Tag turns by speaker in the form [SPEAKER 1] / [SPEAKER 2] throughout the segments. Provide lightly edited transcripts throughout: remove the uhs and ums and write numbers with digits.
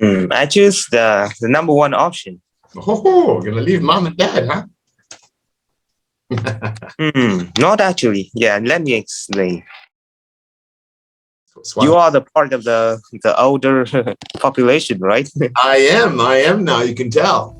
[SPEAKER 1] I choose the number one option.
[SPEAKER 2] Oh, gonna leave mom and dad, huh?
[SPEAKER 1] Not actually. Yeah, let me explain.
[SPEAKER 2] So
[SPEAKER 1] You are the part of the older population, right?
[SPEAKER 2] I am now, you can tell.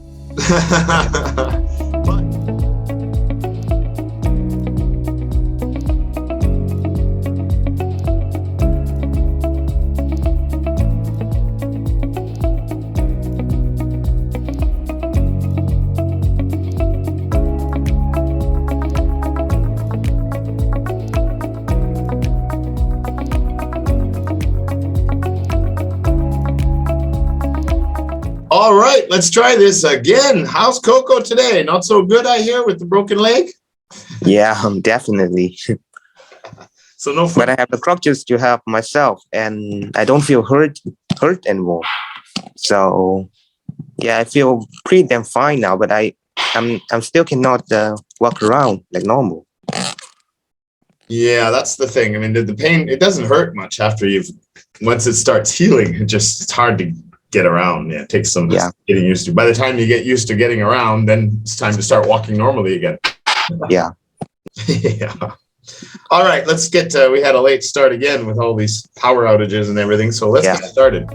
[SPEAKER 2] All right, let's try this again. How's Coco today? Not so good, I hear, with the broken leg?
[SPEAKER 1] Yeah, definitely.
[SPEAKER 2] So no fun.
[SPEAKER 1] But I have the crutches to help myself, and I don't feel hurt anymore. So yeah, I feel pretty damn fine now. But I'm still cannot walk around like normal.
[SPEAKER 2] Yeah, that's the thing. I mean, the pain, it doesn't hurt much after once it starts healing. It's hard to get around. Yeah, it takes some getting used to. By the time you get used to getting around, then it's time to start walking normally again.
[SPEAKER 1] Yeah.
[SPEAKER 2] Yeah. All right, let's get we had a late start again with all these power outages and everything, so let's get started.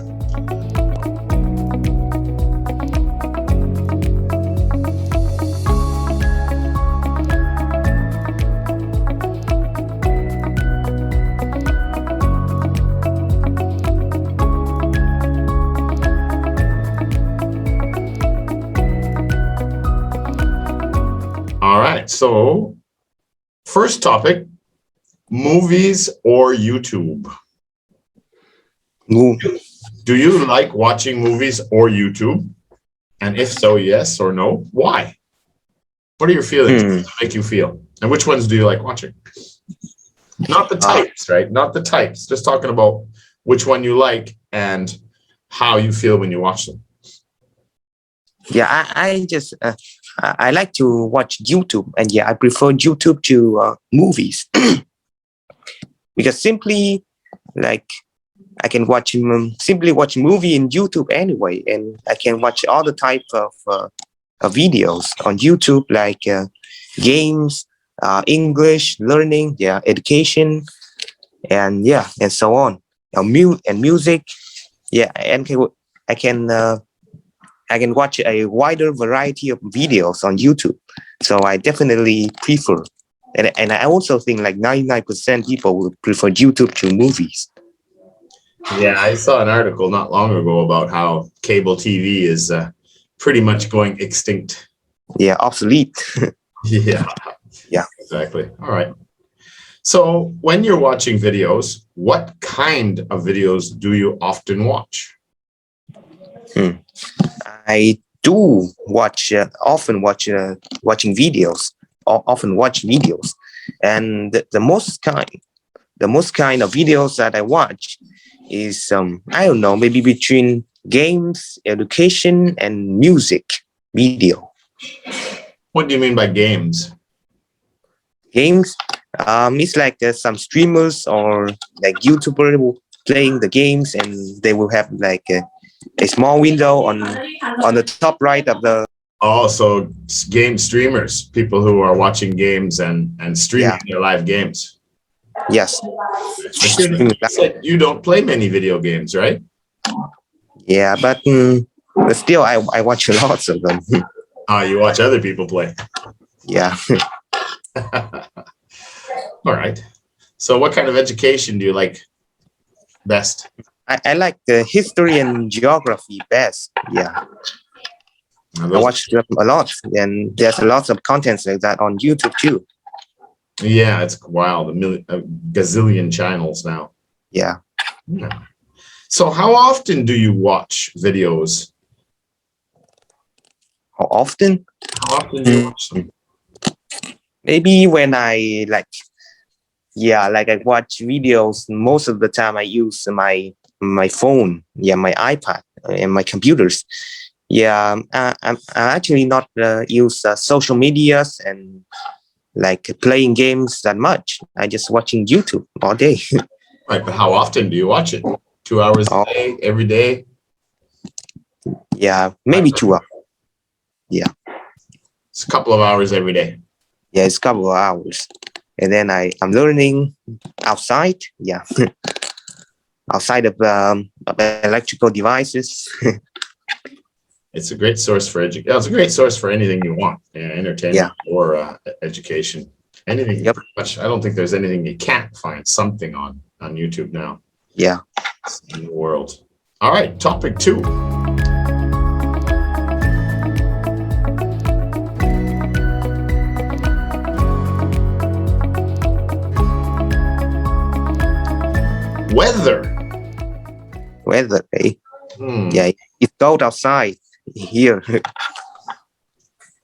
[SPEAKER 2] All right, so first topic, movies or YouTube? Do you like watching movies or YouTube? And if so, yes or no, why? What are your feelings? What does it make you feel? And which ones do you like watching? Not the types, right? Not the types. Just talking about which one you like and how you feel when you watch them.
[SPEAKER 1] Yeah, I just I like to watch YouTube, and I prefer YouTube to movies because simply like I can watch simply watch movie in YouTube anyway, and I can watch all the type of videos on YouTube like games, English learning, education, and so on. And music, and I can watch a wider variety of videos on YouTube. So I definitely prefer. And I also think like 99% people will prefer YouTube to movies.
[SPEAKER 2] Yeah, I saw an article not long ago about how cable TV is pretty much going extinct.
[SPEAKER 1] Yeah, obsolete.
[SPEAKER 2] Yeah, exactly. All right. So when you're watching videos, what kind of videos do you often watch?
[SPEAKER 1] I do watch often watch watching videos, or often watch videos, and the most kind of videos that I watch is I don't know, maybe between games, education, and music video.
[SPEAKER 2] What do you mean by games?
[SPEAKER 1] Games, it's like some streamers or like YouTubers playing the games, and they will have like a small window on the top right of the.
[SPEAKER 2] Oh, so game streamers, people who are watching games and streaming their live games.
[SPEAKER 1] Yes.
[SPEAKER 2] You don't play many video games, right?
[SPEAKER 1] Yeah, but still, I watch lots of them.
[SPEAKER 2] Oh, you watch other people play.
[SPEAKER 1] Yeah.
[SPEAKER 2] All right. So what kind of education do you like best?
[SPEAKER 1] I like the history and geography best. Yeah. I watch them a lot, and there's lots of contents like that on YouTube too.
[SPEAKER 2] Yeah, it's wild. A gazillion channels now.
[SPEAKER 1] Yeah.
[SPEAKER 2] So how often do you watch videos?
[SPEAKER 1] How often?
[SPEAKER 2] How often do you watch them?
[SPEAKER 1] Maybe when I like I watch videos. Most of the time I use my phone, my iPad, and my computers. I'm actually not use social medias and like playing games that much. I just watching YouTube all day.
[SPEAKER 2] Right, but how often do you watch it? 2 hours a day, every day?
[SPEAKER 1] Yeah, maybe 2 hours. Yeah.
[SPEAKER 2] It's a couple of hours every day.
[SPEAKER 1] Yeah, it's a couple of hours. And then I'm learning outside. Yeah. Outside of electrical devices.
[SPEAKER 2] It's a great source for education. It's a great source for anything you want, entertainment or education. Anything.
[SPEAKER 1] Yep.
[SPEAKER 2] Pretty much, I don't think there's anything you can't find something on YouTube now.
[SPEAKER 1] Yeah.
[SPEAKER 2] In the world. All right, topic 2. Weather.
[SPEAKER 1] Eh? Yeah, it's cold outside here.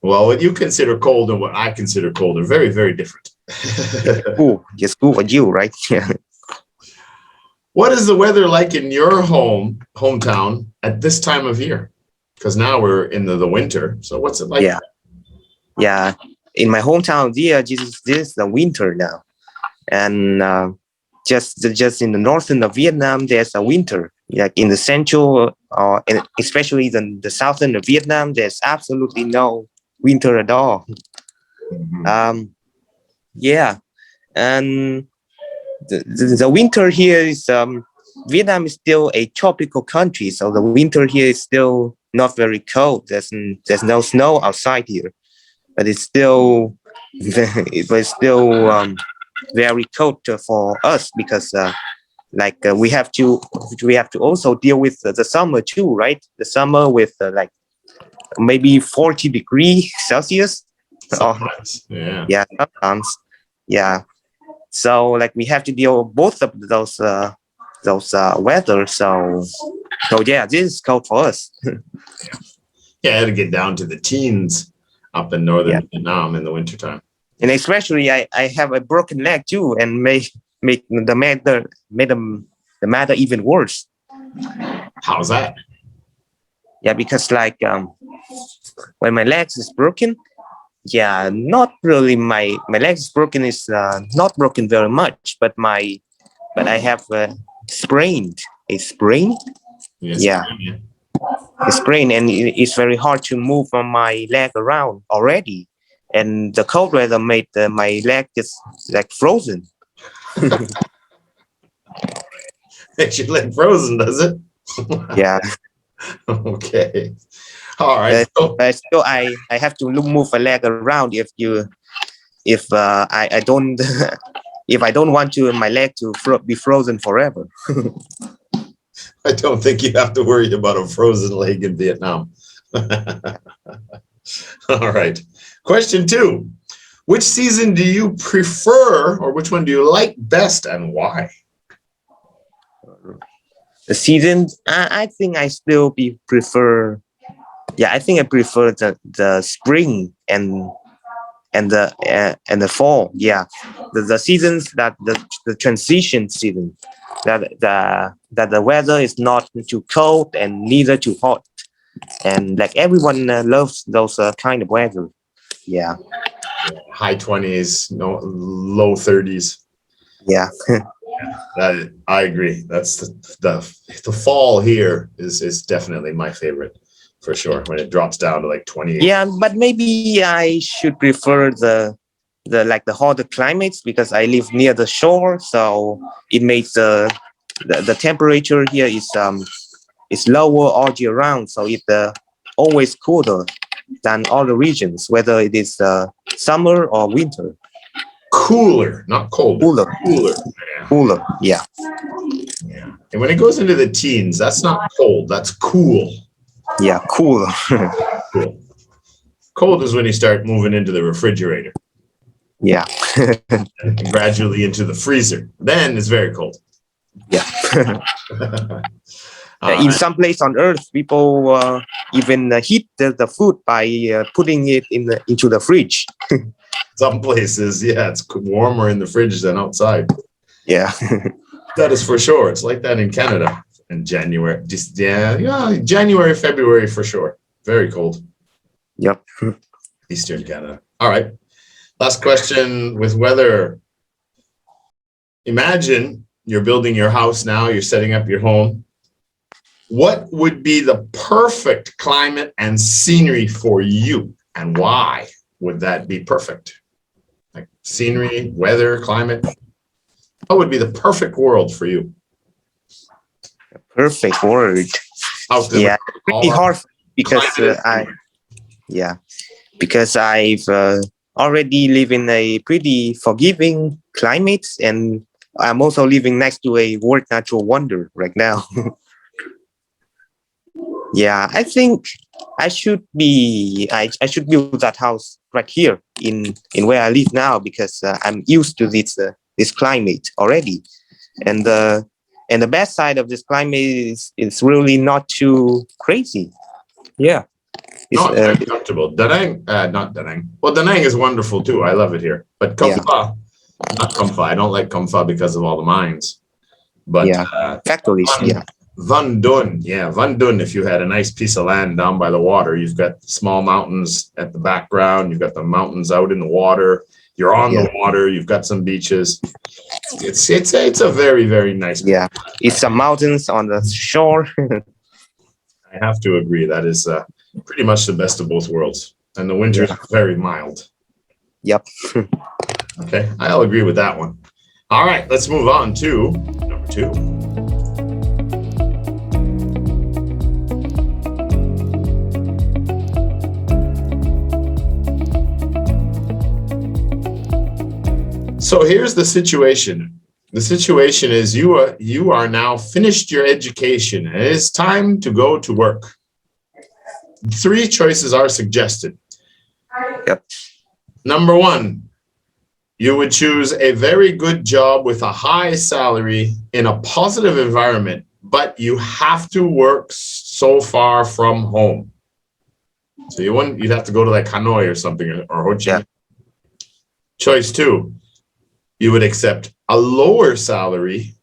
[SPEAKER 2] Well, what you consider cold and what I consider cold are very, very different.
[SPEAKER 1] Just cool for you, right? Yeah.
[SPEAKER 2] What is the weather like in your hometown at this time of year? Because now we're in the winter. So what's it like?
[SPEAKER 1] Yeah. In my hometown, this is the winter now, and just in the northern of Vietnam, there's a winter. Like in the central, and especially the southern of Vietnam, there's absolutely no winter at all.
[SPEAKER 2] Mm-hmm.
[SPEAKER 1] Yeah, and the winter here is Vietnam is still a tropical country, so the winter here is still not very cold. There's no snow outside here, but it's still very cold for us because we have to also deal with the summer too, right? The summer with like maybe 40 degrees Celsius.
[SPEAKER 2] Sometimes. Yeah.
[SPEAKER 1] Sometimes. Yeah. So like we have to deal with both of those weather. So yeah, this is cold for us.
[SPEAKER 2] I had to get down to the teens up in northern Vietnam in the wintertime.
[SPEAKER 1] And especially I have a broken leg too, and make the matter even worse.
[SPEAKER 2] How's that?
[SPEAKER 1] Yeah, because like when my legs is broken, not really my legs is broken is not broken very much, but I have sprained a sprain.
[SPEAKER 2] Yes,
[SPEAKER 1] a sprain, and it's very hard to move my leg around already, and the cold weather made my leg just like frozen.
[SPEAKER 2] Makes your leg frozen, does it?
[SPEAKER 1] Yeah.
[SPEAKER 2] Okay. All right.
[SPEAKER 1] But still, I have to move my leg around if I don't if I don't want my leg to be frozen forever.
[SPEAKER 2] I don't think you have to worry about a frozen leg in Vietnam. All right. Question 2. Which season do you prefer, or which one do you like best, and why?
[SPEAKER 1] The season, I think I still prefer. Yeah, I think I prefer the spring and the fall. Yeah, the seasons that the transition season, that the weather is not too cold and neither too hot, and like everyone loves those kind of weather. Yeah.
[SPEAKER 2] High 20s, no, low 30s.
[SPEAKER 1] Yeah.
[SPEAKER 2] I agree. That's the fall here is definitely my favorite for sure. When it drops down to like 28.
[SPEAKER 1] Yeah, but maybe I should prefer the hotter climates because I live near the shore, so it makes the temperature here is lower all year round, so it always cooler than other regions, whether it is summer or winter.
[SPEAKER 2] Cooler, not cold.
[SPEAKER 1] Cooler. Cooler. Yeah.
[SPEAKER 2] Yeah. And when it goes into the teens, that's not cold. That's cool.
[SPEAKER 1] Yeah, cooler.
[SPEAKER 2] Cool. Cold is when you start moving into the refrigerator.
[SPEAKER 1] Yeah.
[SPEAKER 2] And gradually into the freezer. Then it's very cold.
[SPEAKER 1] Yeah. In some place on Earth, people even heat the food by putting it into the fridge.
[SPEAKER 2] Some places, it's warmer in the fridge than outside.
[SPEAKER 1] Yeah.
[SPEAKER 2] That is for sure. It's like that in Canada in January. January, February for sure. Very cold.
[SPEAKER 1] Yep.
[SPEAKER 2] Eastern Canada. All right. Last question with weather. Imagine you're building your house now. You're setting up your home. what would be the perfect climate and scenery for you, and why would that be perfect? Like scenery, weather, climate. What would be the perfect world for you?
[SPEAKER 1] Perfect word. Yeah, pretty hard because because I've already live in a pretty forgiving climate, and I'm also living next to a world natural wonder right now. Yeah, I think I should build that house right here in where I live now, because I'm used to this climate already, and the best side of this climate is it's really not too crazy. Yeah.
[SPEAKER 2] No, it's very comfortable. Danang, not Danang. Well, Danang is wonderful too. I love it here. But Comfa, not Comfa. I don't like Comfa because of all the mines. But
[SPEAKER 1] factories.
[SPEAKER 2] Van Dun. Yeah, Van Dun. If you had a nice piece of land down by the water, you've got small mountains at the background. You've got the mountains out in the water. You're on the water. You've got some beaches. It's a very, very nice.
[SPEAKER 1] Yeah, it's some mountains on the shore.
[SPEAKER 2] I have to agree. That is pretty much the best of both worlds. And the winter is very mild.
[SPEAKER 1] Yep.
[SPEAKER 2] Okay, I'll agree with that one. All right, let's move on to number 2. So here's the situation. The situation is you are now finished your education and it is time to go to work. 3 choices are suggested.
[SPEAKER 1] Yep.
[SPEAKER 2] Number 1, you would choose a very good job with a high salary in a positive environment, but you have to work so far from home. So you'd have to go to like Hanoi or something, or Ho Chi Minh. Choice 2, you would accept a lower salary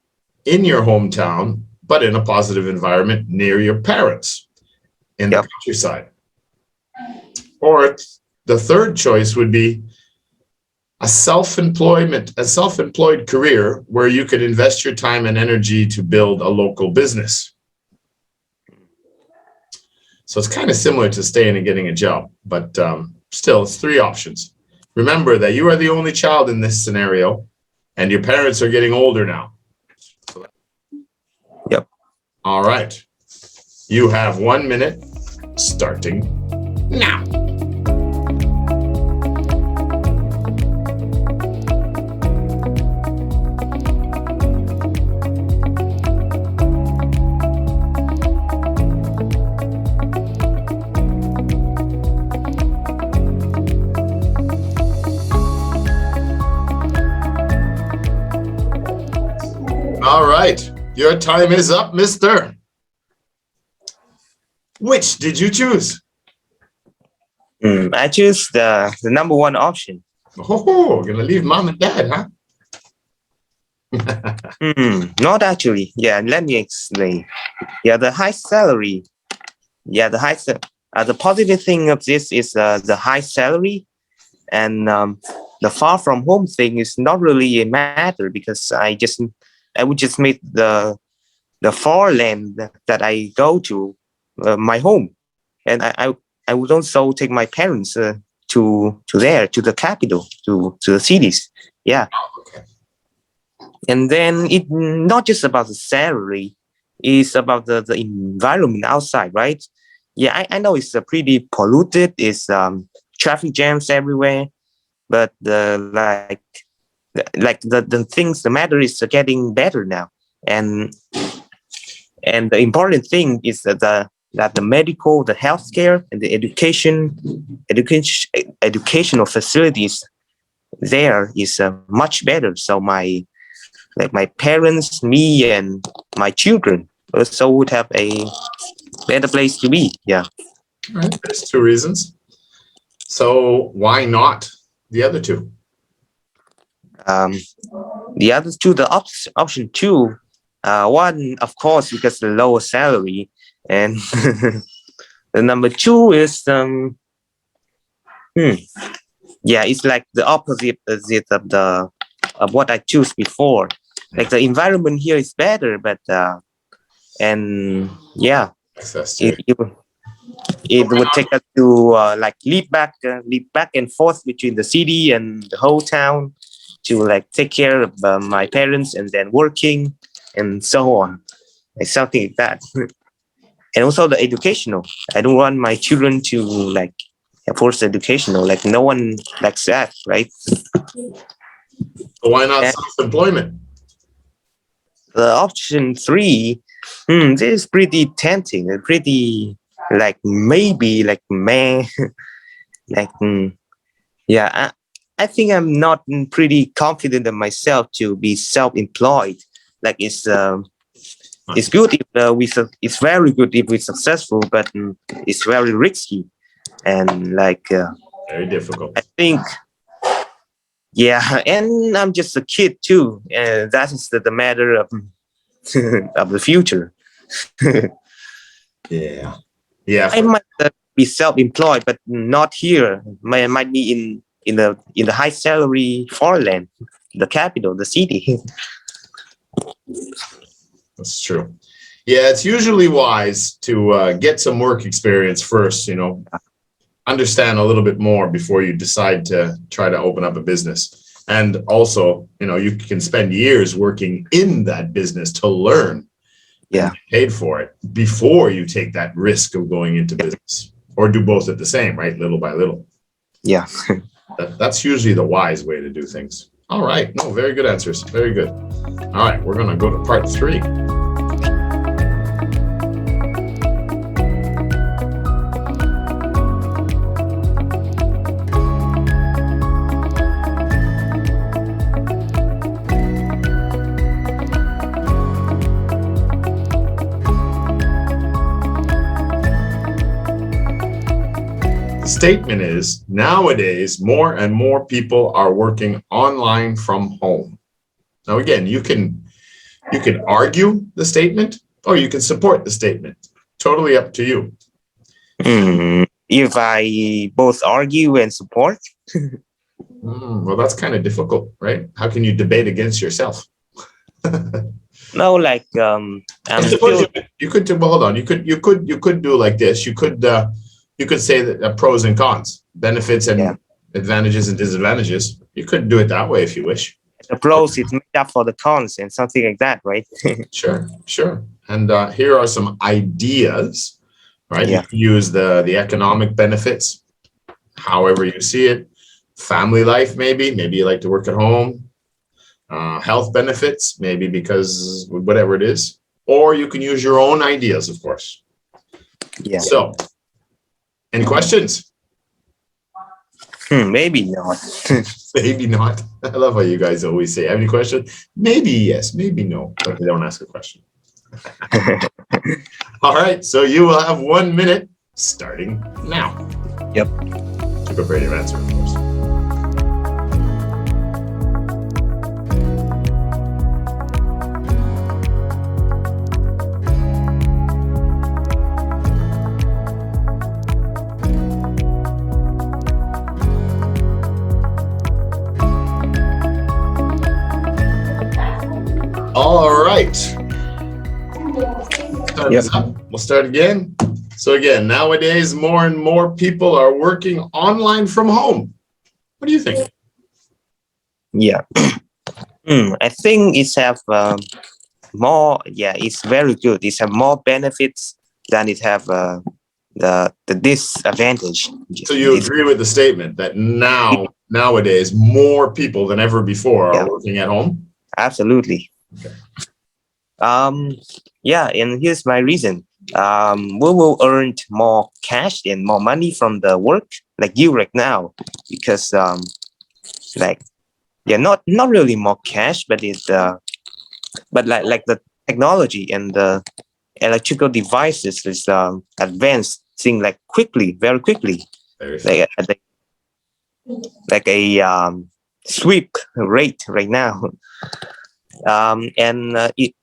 [SPEAKER 2] in your hometown, but in a positive environment near your parents in the countryside. Or the third choice would be a self-employed career where you could invest your time and energy to build a local business. So it's kind of similar to staying and getting a job, but still, it's 3 options. Remember that you are the only child in this scenario, and your parents are getting older now.
[SPEAKER 1] Yep.
[SPEAKER 2] All right. You have 1 minute starting now. All right, your time is up, mister. Which did you choose?
[SPEAKER 1] I choose the number 1 option.
[SPEAKER 2] Oh, gonna leave mom and dad, huh?
[SPEAKER 1] Not actually. Yeah, let me explain. Yeah, the high salary. Yeah, the positive thing of this is the high salary, and the far from home thing is not really a matter, because I would just make the far land that I go to my home, and I would also take my parents to the capital, to the cities. Yeah.
[SPEAKER 2] Okay.
[SPEAKER 1] And then it not just about the salary, it's about the environment outside, right? Yeah, I know it's pretty polluted. It's traffic jams everywhere, but the things, the matter is getting better now, and the important thing is that the medical, the healthcare, and the educational facilities there is much better. So my parents, me, and my children also would have a better place to be. Yeah.
[SPEAKER 2] All right, there's 2 reasons. So why not the other 2?
[SPEAKER 1] The other 2, the option 2, 1, of course, because the lower salary, and the number 2 is yeah, it's like the opposite of what I choose before. Like the environment here is better, but and yeah,
[SPEAKER 2] Access
[SPEAKER 1] it,
[SPEAKER 2] to
[SPEAKER 1] it, it would take us to like leap back and forth between the city and the whole town to like take care of my parents and then working and so on, like something like that. And also the educational. I don't want my children to like force educational. Like no one likes that, right?
[SPEAKER 2] So why not
[SPEAKER 1] And
[SPEAKER 2] self-employment?
[SPEAKER 1] the option 3, this is pretty tempting and pretty like maybe like meh. Like yeah, I think I'm not pretty confident in myself to be self-employed. Like it's good if it's very good if we're successful, but it's very risky and like
[SPEAKER 2] Very difficult.
[SPEAKER 1] I think yeah, and I'm just a kid too, and that is the matter of of the future.
[SPEAKER 2] Yeah. Yeah.
[SPEAKER 1] I might be self-employed, but not here. Might be in the high salary foreign land, the capital, the city.
[SPEAKER 2] That's true. Yeah, it's usually wise to get some work experience first, you know, understand a little bit more before you decide to try to open up a business. And also, you know, you can spend years working in that business to learn and get paid for it before you take that risk of going into business, or do both at the same, right? Little by little.
[SPEAKER 1] Yeah.
[SPEAKER 2] That's usually the wise way to do things. All right. No, very good answers. Very good. All right. We're going to go to part 3. Statement is, nowadays more and more people are working online from home. Now again, you can argue the statement or you can support the statement. Totally up to you.
[SPEAKER 1] If I both argue and support,
[SPEAKER 2] well, that's kind of difficult, right? How can you debate against yourself?
[SPEAKER 1] no, like
[SPEAKER 2] you could do, well, hold on, you could do like this. You could say that pros and cons, benefits and advantages and disadvantages. You could do it that way if you wish.
[SPEAKER 1] The pros is made up for the cons and something like that, right?
[SPEAKER 2] Sure. And here are some ideas, right?
[SPEAKER 1] Yeah.
[SPEAKER 2] You can use the economic benefits, however you see it. Family life, maybe you like to work at home. Health benefits, maybe because whatever it is. Or you can use your own ideas, of course.
[SPEAKER 1] Yeah.
[SPEAKER 2] So, any questions?
[SPEAKER 1] Maybe not.
[SPEAKER 2] Maybe not. I love how you guys always say, have any questions? Maybe yes, maybe no, but they don't ask a question. All right, so you will have 1 minute starting now.
[SPEAKER 1] Yep.
[SPEAKER 2] To prepare your answer, of course. All right. We'll start again. So again, nowadays, more and more people are working online from home. What do you think?
[SPEAKER 1] Yeah. I think it's have more. Yeah, it's very good. It's have more benefits than it have the disadvantage.
[SPEAKER 2] So you agree with the statement that nowadays more people than ever before are working at home?
[SPEAKER 1] Absolutely.
[SPEAKER 2] Okay.
[SPEAKER 1] Yeah, and here's my reason. We will earn more cash and more money from the work, like you right now, because not really more cash, but it's but like the technology and the electrical devices is advancing like very quickly, like a sweep rate right now. And it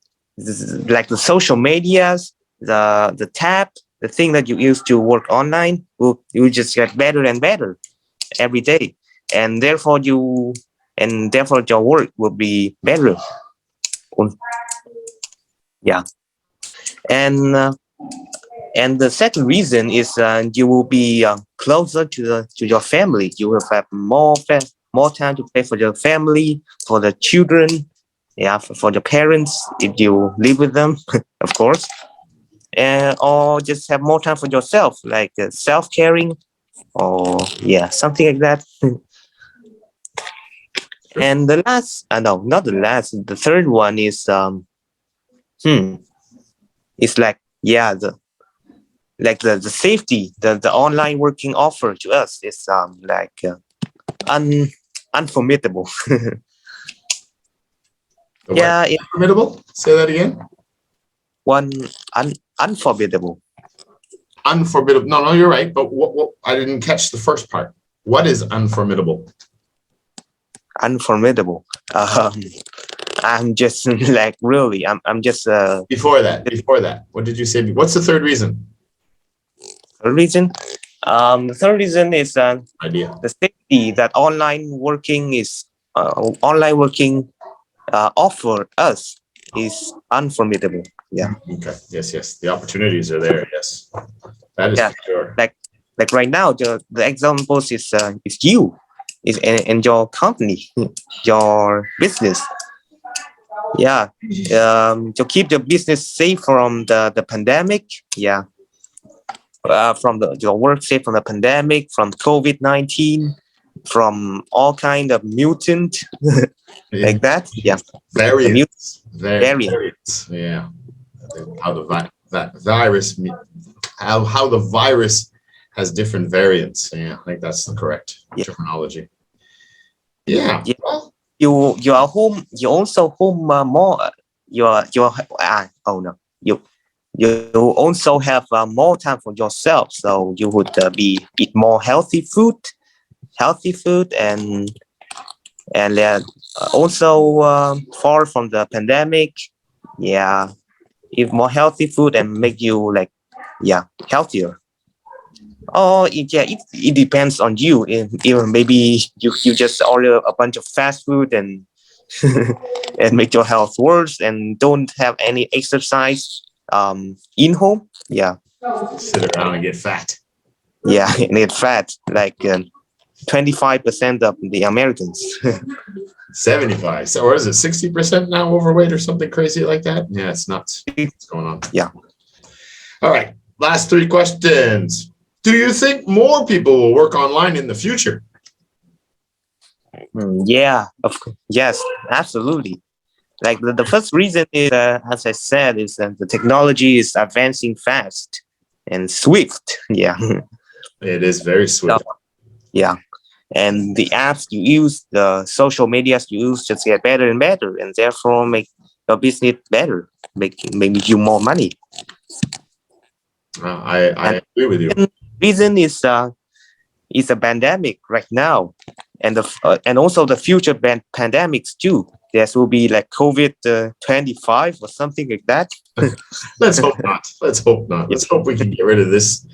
[SPEAKER 1] like the social medias, the tab, the thing that you use to work online, you just get better and better every day, and therefore your work will be better. Yeah, And the second reason is you will be closer to your family. You will have more time to play for your family, for the children, yeah, for the parents if you live with them, of course, or just have more time for yourself, like self-caring, or yeah, something like that. And the last, no, not the last. The third one is it's like yeah, the safety the online working offer to us is unformidable. Yeah,
[SPEAKER 2] Unformidable? Say that again.
[SPEAKER 1] one unforbiddable.
[SPEAKER 2] Unforbiddable. No, you're right. But what I didn't catch the first part. What is unformidable?
[SPEAKER 1] Unformidable. I'm just like really. I'm just.
[SPEAKER 2] Before that, what did you say? What's the third reason?
[SPEAKER 1] Third reason. The third reason is
[SPEAKER 2] Idea.
[SPEAKER 1] the safety that online working offer us is unformidable. Yeah.
[SPEAKER 2] Okay. Yes. The opportunities are there. Yes. That is for sure.
[SPEAKER 1] Like right now, the examples is you, is in your company, your business. Yeah. To keep your business safe from the pandemic. Yeah. From your work safe from the pandemic, from COVID-19, from all kind of mutant like that. Yeah.
[SPEAKER 2] Variants.
[SPEAKER 1] Variants.
[SPEAKER 2] Yeah. How the virus, how the virus has different variants. Yeah, I think that's the correct terminology. Yeah. Well,
[SPEAKER 1] you are home. You also home more. You also have more time for yourself. So you would eat more healthy food, and also far from the pandemic. Yeah, eat more healthy food and make you healthier. Oh, it depends on you. Even maybe you just order a bunch of fast food and and make your health worse and don't have any exercise in home. Yeah.
[SPEAKER 2] Sit around and get fat.
[SPEAKER 1] Yeah, and get fat like 25% of the Americans.
[SPEAKER 2] 75. So, or is it 60% now overweight or something crazy like that? Yeah, it's nuts. What's going on?
[SPEAKER 1] Yeah.
[SPEAKER 2] All right. Last three questions. Do you think more people will work online in the future?
[SPEAKER 1] Yeah, yes, absolutely. Like the first reason is, as I said, is that the technology is advancing fast and swift. Yeah.
[SPEAKER 2] It is very swift.
[SPEAKER 1] Yeah. And the apps you use, the social medias you use just get better and better, and therefore make your business better, make you more money.
[SPEAKER 2] I agree with you.
[SPEAKER 1] The reason is a pandemic right now, and and also the future pandemics too. There will be like COVID 25 or something like that.
[SPEAKER 2] Let's hope not. Let's hope we can get rid of this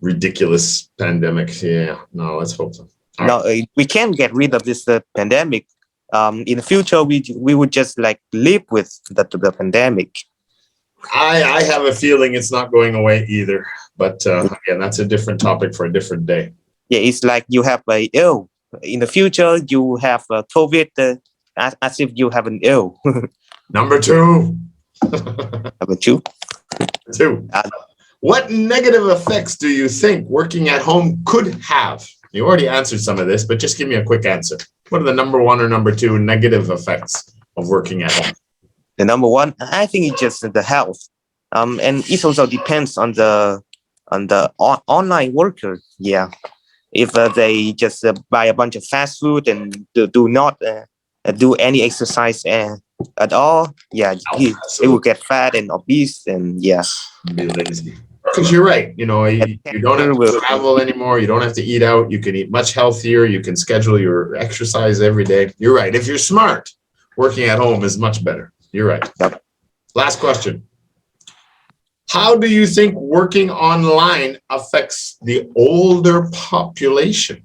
[SPEAKER 2] ridiculous pandemic. Yeah, no, let's hope so.
[SPEAKER 1] No, we can't get rid of this pandemic. In the future, we would just like live with the pandemic.
[SPEAKER 2] I have a feeling it's not going away either. But again, that's a different topic for a different day.
[SPEAKER 1] Yeah, it's like you have a ill. In the future, you have COVID as if you have an ill.
[SPEAKER 2] Number two.
[SPEAKER 1] Number two.
[SPEAKER 2] What negative effects do you think working at home could have? You already answered some of this, but just give me a quick answer. What are the number one or number two negative effects of working at home?
[SPEAKER 1] The number one, I think it's just the health. And it also depends on the online worker. Yeah. If they just buy a bunch of fast food and do not do any exercise at all, yeah, they will get fat and obese and yeah.
[SPEAKER 2] Be lazy. Because you're right, you don't have to travel anymore. You don't have to eat out. You can eat much healthier. You can schedule your exercise every day. You're right. If you're smart, working at home is much better. You're right.
[SPEAKER 1] Yep.
[SPEAKER 2] Last question. How do you think working online affects the older population?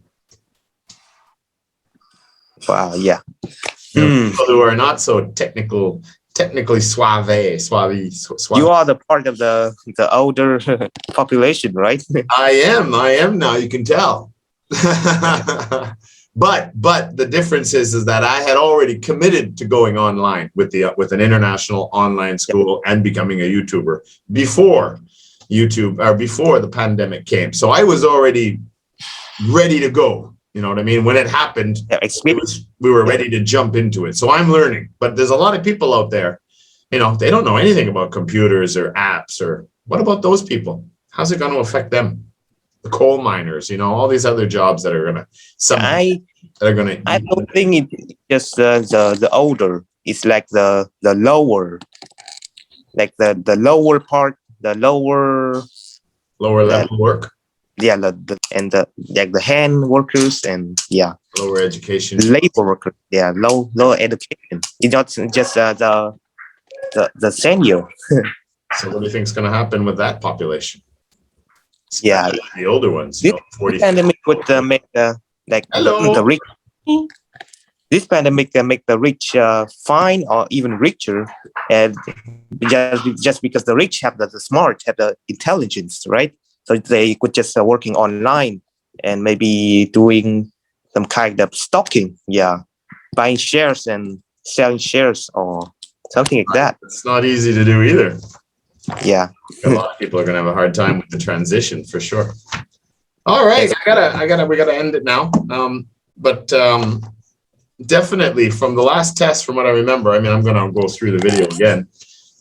[SPEAKER 1] Wow, yeah.
[SPEAKER 2] People who are not so technical technically suave.
[SPEAKER 1] You are the part of the older population, right?
[SPEAKER 2] I am now. You can tell. But the difference is that I had already committed to going online with an international online school and becoming a YouTuber before YouTube, or before the pandemic came. So I was already ready to go. You know what I mean? When it happened, we were ready to jump into it. So I'm learning, but there's a lot of people out there, you know, they don't know anything about computers or apps, or what about those people? How's it going to affect them? The coal miners, you know, all these other jobs that are going to, I
[SPEAKER 1] don't think it's just the older. It's like the lower, like the lower part, the lower
[SPEAKER 2] level work.
[SPEAKER 1] Yeah, the hand workers and
[SPEAKER 2] lower education,
[SPEAKER 1] labor workers. Yeah, lower education. It's not just the senior.
[SPEAKER 2] So what do you think is going to happen with that population?
[SPEAKER 1] Yeah,
[SPEAKER 2] the older ones.
[SPEAKER 1] This pandemic would make the rich. This pandemic can make the rich fine or even richer, and just because the rich have the smart, have the intelligence, right? So they could just working online and maybe doing some kind of stocking, buying shares and selling shares or something like that.
[SPEAKER 2] It's not easy to do either.
[SPEAKER 1] Yeah,
[SPEAKER 2] a lot of people are gonna have a hard time with the transition for sure. All right, we gotta end it now. But definitely from the last test, from what I remember, I mean, I'm gonna go through the video again,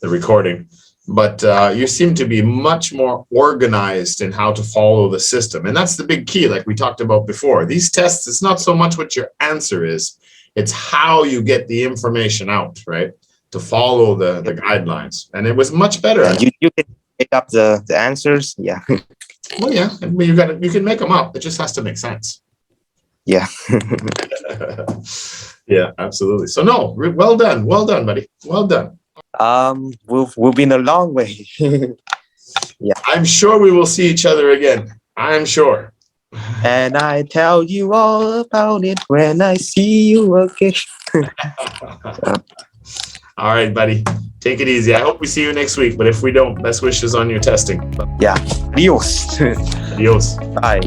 [SPEAKER 2] the recording. But you seem to be much more organized in how to follow the system. And that's the big key, like we talked about before. These tests, it's not so much what your answer is, it's how you get the information out, right? To follow the guidelines. And it was much better.
[SPEAKER 1] You can pick up the answers,
[SPEAKER 2] Well, yeah, I mean, you can make them up. It just has to make sense.
[SPEAKER 1] Yeah.
[SPEAKER 2] Yeah, absolutely. So no, well done, buddy. Well done.
[SPEAKER 1] We've been a long way. Yeah,
[SPEAKER 2] I'm sure we will see each other again. I'm sure.
[SPEAKER 1] And I tell you all about it when I see you again.
[SPEAKER 2] All right, buddy. Take it easy. I hope we see you next week. But if we don't, best wishes on your testing.
[SPEAKER 1] Yeah. Adios.
[SPEAKER 2] Adios.
[SPEAKER 1] Bye.